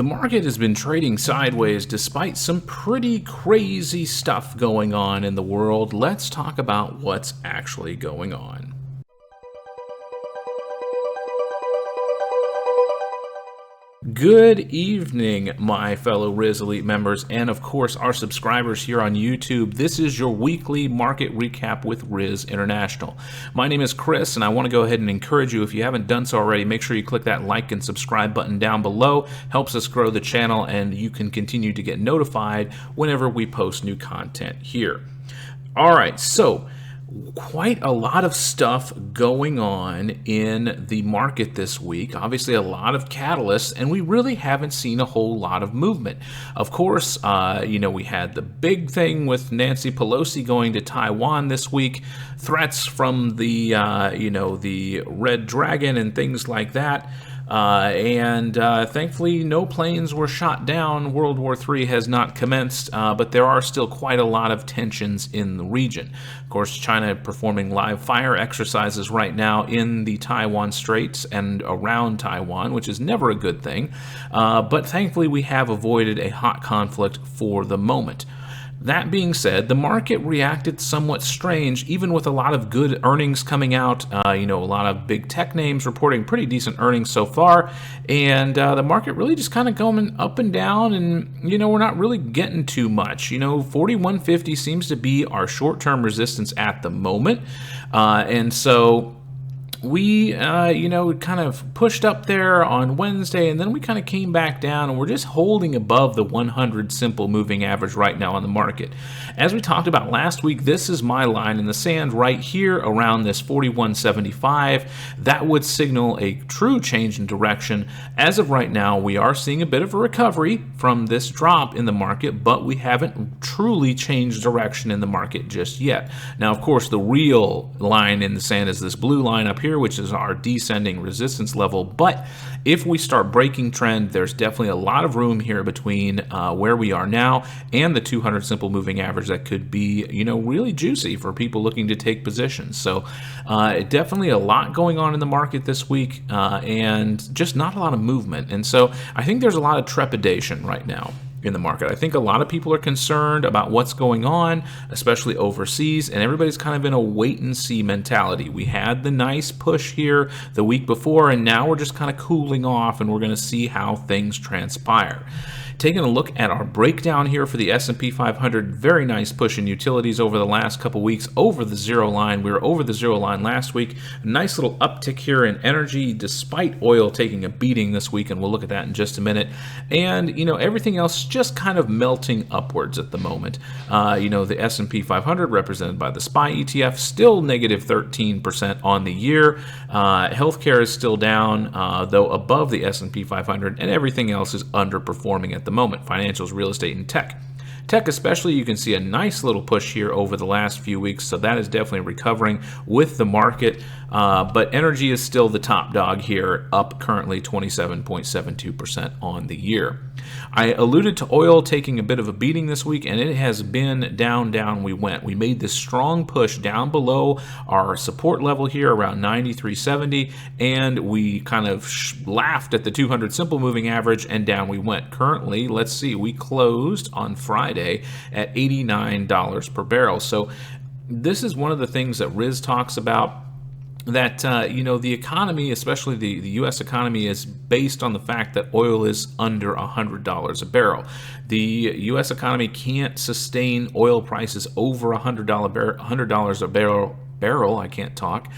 The market has been trading sideways despite some pretty crazy stuff going on in the world. Let's talk about what's actually going on. Good evening, my fellow Riz Elite members, and of course our subscribers here on YouTube. This is your weekly market recap with Riz International. My name is Chris, and I want to go ahead and encourage you, if you haven't done so already, make sure you click that like and subscribe button down below. Helps us grow the channel, and you can continue to get notified whenever we post new content here. All right, so quite a lot of stuff going on in the market this week. Obviously a lot of catalysts, and we really haven't seen a whole lot of movement. Of course, we had the big thing with Nancy Pelosi going to Taiwan this week, threats from the the Red Dragon and things like that. Thankfully no planes were shot down. World War III has not commenced, but there are still quite a lot of tensions in the region. Of course, China performing live fire exercises right now in the Taiwan Straits and around Taiwan, which is never a good thing. But thankfully we have avoided a hot conflict for the moment. That being said, the market reacted somewhat strange, even with a lot of good earnings coming out. A lot of big tech names reporting pretty decent earnings so far, and the market really just kind of going up and down, and we're not really getting too much. 4150 seems to be our short-term resistance at the moment, and so we, kind of pushed up there on Wednesday, and then we kind of came back down, and we're just holding above the 100 simple moving average right now on the market. As we talked about last week, this is my line in the sand right here around this 4175. That would signal a true change in direction. As of right now, we are seeing a bit of a recovery from this drop in the market, but we haven't truly changed direction in the market just yet. Now, of course, the real line in the sand is this blue line up here, which is our descending resistance level. But if we start breaking trend, there's definitely a lot of room here between where we are now and the 200 simple moving average that could be, really juicy for people looking to take positions. So definitely a lot going on in the market this week, and just not a lot of movement. And so I think there's a lot of trepidation right now in the market. I think a lot of people are concerned about what's going on, especially overseas, and everybody's kind of in a wait and see mentality. We had the nice push here the week before, and now we're just kind of cooling off, and we're going to see how things transpire. Taking a look at our breakdown here for the S&P 500, very nice push in utilities over the last couple weeks over the zero line. We were over the zero line last week. A nice little uptick here in energy despite oil taking a beating this week, and we'll look at that in just a minute. And, everything else just kind of melting upwards at the moment. The S&P 500 represented by the SPY ETF still negative 13% on the year. Healthcare is still down, though above the S&P 500, and everything else is underperforming at the moment. Financials, real estate, and tech. Tech especially, you can see a nice little push here over the last few weeks, so that is definitely recovering with the market. But energy is still the top dog here, up currently 27.72% on the year. I alluded to oil taking a bit of a beating this week, and it has been down we went. We made this strong push down below our support level here around 93.70, and we kind of laughed at the 200 simple moving average, and down we went. Currently, let's see, we closed on Friday at $89 per barrel. So this is one of the things that Riz talks about, that the economy, especially the U.S. economy, is based on the fact that oil is under $100 a barrel. The U.S. economy can't sustain oil prices over $100 a barrel, I can't talk,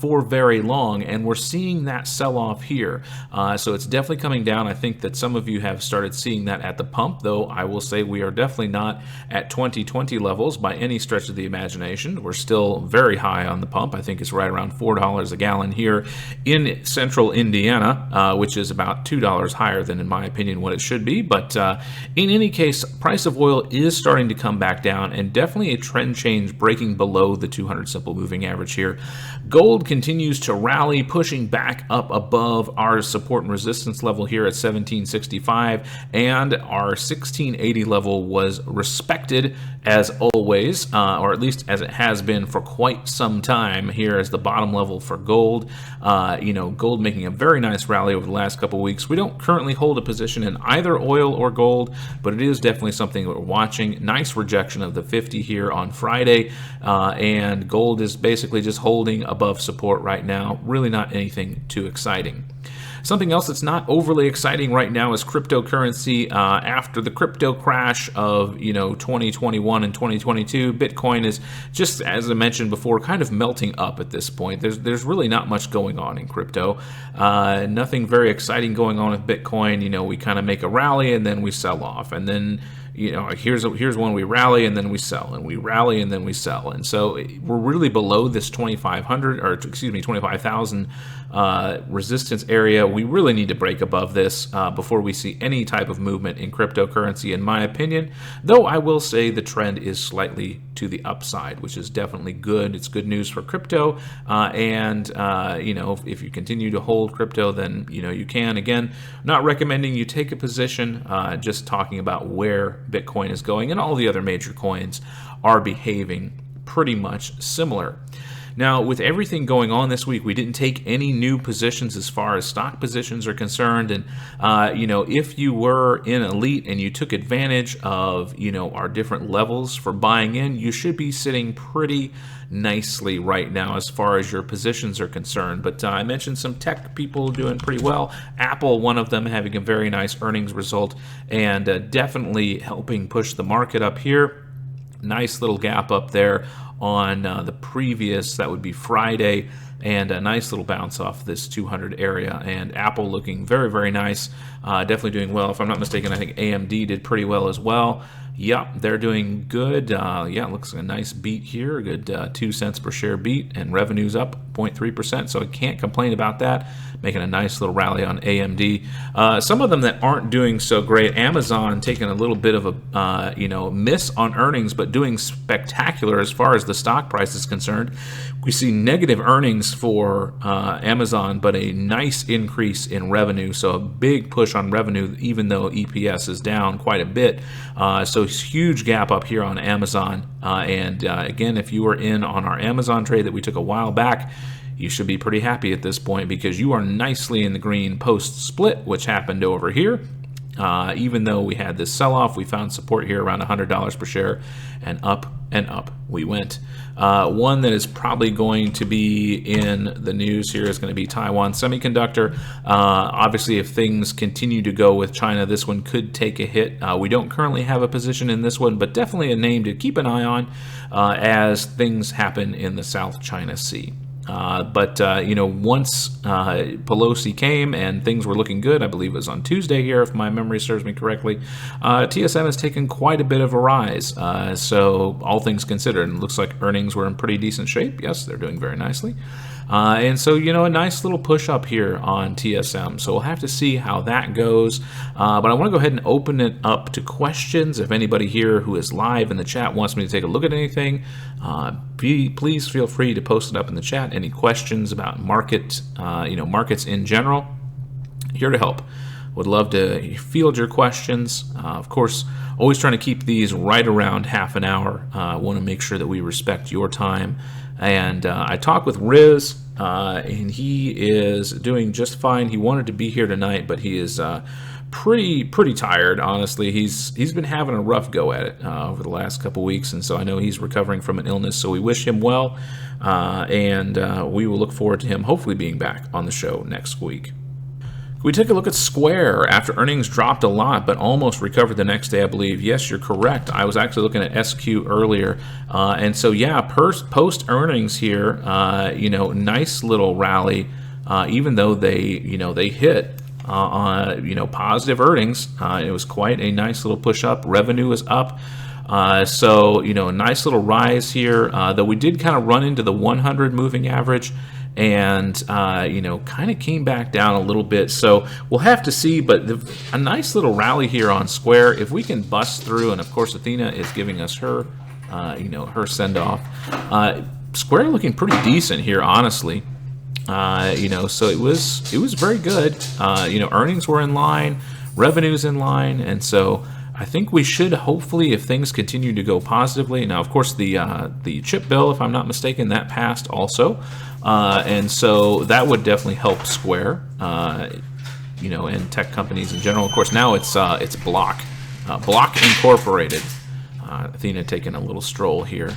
for very long, and we're seeing that sell off here. So it's definitely coming down. I think that some of you have started seeing that at the pump, though I will say we are definitely not at 2020 levels by any stretch of the imagination. We're still very high on the pump. I think it's right around $4 a gallon here in central Indiana, which is about $2 higher than, in my opinion, what it should be. But in any case, price of oil is starting to come back down, and definitely a trend change breaking below the 200 simple simple moving average here. Gold continues to rally, pushing back up above our support and resistance level here at 1765, and our 1680 level was respected as always, or at least as it has been for quite some time. Here is the bottom level for gold. Gold making a very nice rally over the last couple of weeks. We don't currently hold a position in either oil or gold, but it is definitely something that we're watching. Nice rejection of the 50 here on Friday, and gold is basically just holding above support right now. Really not anything too exciting. Something else that's not overly exciting right now is cryptocurrency. After the crypto crash of 2021 and 2022, Bitcoin is just, as I mentioned before, kind of melting up at this point. There's really not much going on in crypto. Nothing very exciting going on with Bitcoin. We kind of make a rally and then we sell off, and then here's when we rally and then we sell, and we rally and then we sell, and so we're really below this 25,000 resistance area. We really need to break above this before we see any type of movement in cryptocurrency, in my opinion. Though I will say the trend is slightly to the upside, which is definitely good. It's good news for crypto, and if you continue to hold crypto, then you can. Again, not recommending you take a position. Just talking about where Bitcoin is going, and all the other major coins are behaving pretty much similar. Now, with everything going on this week, we didn't take any new positions as far as stock positions are concerned. And, if you were in Elite and you took advantage of, our different levels for buying in, you should be sitting pretty nicely right now as far as your positions are concerned. But I mentioned some tech people doing pretty well. Apple, one of them, having a very nice earnings result and definitely helping push the market up here. Nice little gap up there on the previous, that would be Friday, and a nice little bounce off this 200 area, and Apple looking very, very nice, definitely doing well. If I'm not mistaken, I think AMD did pretty well as well. Yep, they're doing good. Looks like a nice beat here, a good 2 cents per share beat, and revenue's up 0.3%, so I can't complain about that. Making a nice little rally on AMD. Some of them that aren't doing so great, Amazon taking a little bit of a miss on earnings, but doing spectacular as far as the stock price is concerned. We see negative earnings for Amazon, but a nice increase in revenue, so a big push on revenue, even though EPS is down quite a bit. So huge gap up here on Amazon. Again, if you were in on our Amazon trade that we took a while back, you should be pretty happy at this point because you are nicely in the green post-split, which happened over here. Even though we had this sell-off, we found support here around $100 per share, and up we went. One that is probably going to be in the news here is going to be Taiwan Semiconductor. Obviously, if things continue to go with China, this one could take a hit. We don't currently have a position in this one, but definitely a name to keep an eye on as things happen in the South China Sea. Once Pelosi came and things were looking good, I believe it was on Tuesday here, if my memory serves me correctly, TSM has taken quite a bit of a rise. So all things considered, it looks like earnings were in pretty decent shape. Yes, they're doing very nicely. A nice little push up here on TSM. So we'll have to see how that goes. But I want to go ahead and open it up to questions. If anybody here who is live in the chat wants me to take a look at anything, please feel free to post it up in the chat. Any questions about markets in general, here to help. Would love to field your questions. Of course, always trying to keep these right around half an hour. Want to make sure that we respect your time. And I talked with Riz, and he is doing just fine. He wanted to be here tonight, but he is pretty tired, honestly. He's been having a rough go at it over the last couple weeks, and so I know he's recovering from an illness. So we wish him well, and we will look forward to him hopefully being back on the show next week. We take a look at Square after earnings dropped a lot, but almost recovered the next day, I believe. Yes, you're correct. I was actually looking at SQ earlier. And so, yeah, post earnings here, nice little rally, even though they hit positive earnings. It was quite a nice little push up. Revenue is up. A nice little rise here, though we did kind of run into the 100 moving average and kind of came back down a little bit. So we'll have to see, but a nice little rally here on Square. If we can bust through, and of course Athena is giving us her her send-off. Square looking pretty decent here, honestly. So it was very good. Earnings were in line, revenues in line, and so I think we should hopefully, if things continue to go positively. Now, of course, the chip bill, if I'm not mistaken, that passed also, and so that would definitely help Square, and tech companies in general. Of course, now it's Block Incorporated. Athena taking a little stroll here.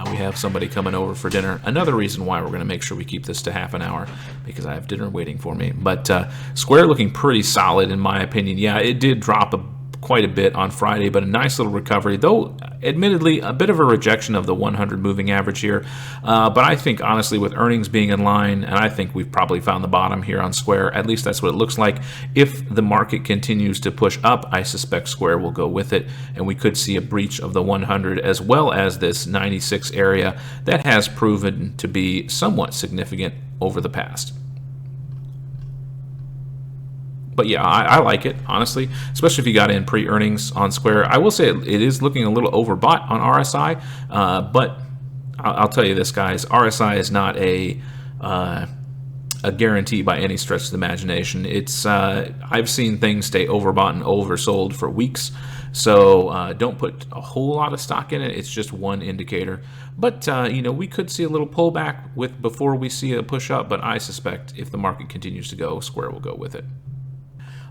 We have somebody coming over for dinner. Another reason why we're going to make sure we keep this to half an hour, because I have dinner waiting for me. But Square looking pretty solid in my opinion. Yeah, it did drop quite a bit on Friday, but a nice little recovery, though admittedly a bit of a rejection of the 100 moving average here. But I think honestly, with earnings being in line, and I think we've probably found the bottom here on Square. At least that's what it looks like. If the market continues to push up, I suspect Square will go with it, and we could see a breach of the 100 as well as this 96 area that has proven to be somewhat significant over the past. But yeah, I like it, honestly, especially if you got in pre-earnings on Square. I will say it is looking a little overbought on RSI, but I'll tell you this, guys, RSI is not a guarantee by any stretch of the imagination. It's I've seen things stay overbought and oversold for weeks, so don't put a whole lot of stock in it. It's just one indicator. But we could see a little pullback before we see a push up, but I suspect if the market continues to go, Square will go with it.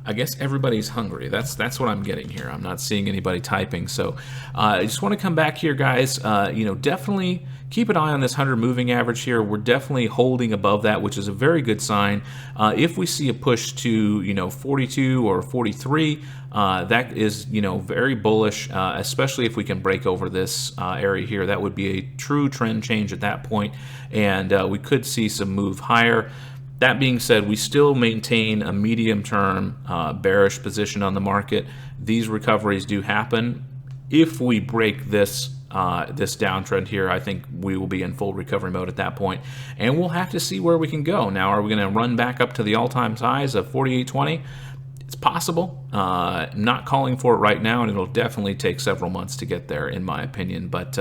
I guess everybody's hungry. That's what I'm getting here. I'm not seeing anybody typing. So I just want to come back here, guys. Definitely keep an eye on this 100 moving average here. We're definitely holding above that, which is a very good sign. If we see a push to 42 or 43, that is very bullish, especially if we can break over this area here. That would be a true trend change at that point, and we could see some move higher. That being said, we still maintain a medium-term bearish position on the market. These recoveries do happen. If we break this downtrend here, I think we will be in full recovery mode at that point, and we'll have to see where we can go. Now, are we going to run back up to the all-time highs of 48.20? It's possible. Not calling for it right now, and it'll definitely take several months to get there, in my opinion. But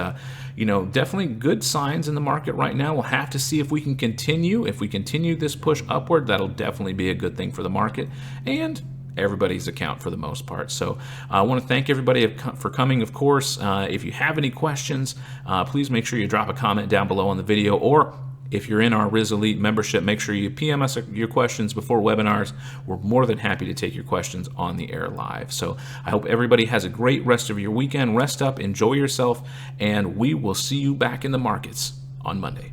definitely good signs in the market right now. We'll have to see if we can continue. If we continue this push upward, that'll definitely be a good thing for the market and everybody's account for the most part. So I want to thank everybody for coming. Of course, if you have any questions, please make sure you drop a comment down below on the video, or if you're in our Riz Elite membership, make sure you PM us your questions before webinars. We're more than happy to take your questions on the air live. So I hope everybody has a great rest of your weekend. Rest up, enjoy yourself, and we will see you back in the markets on Monday.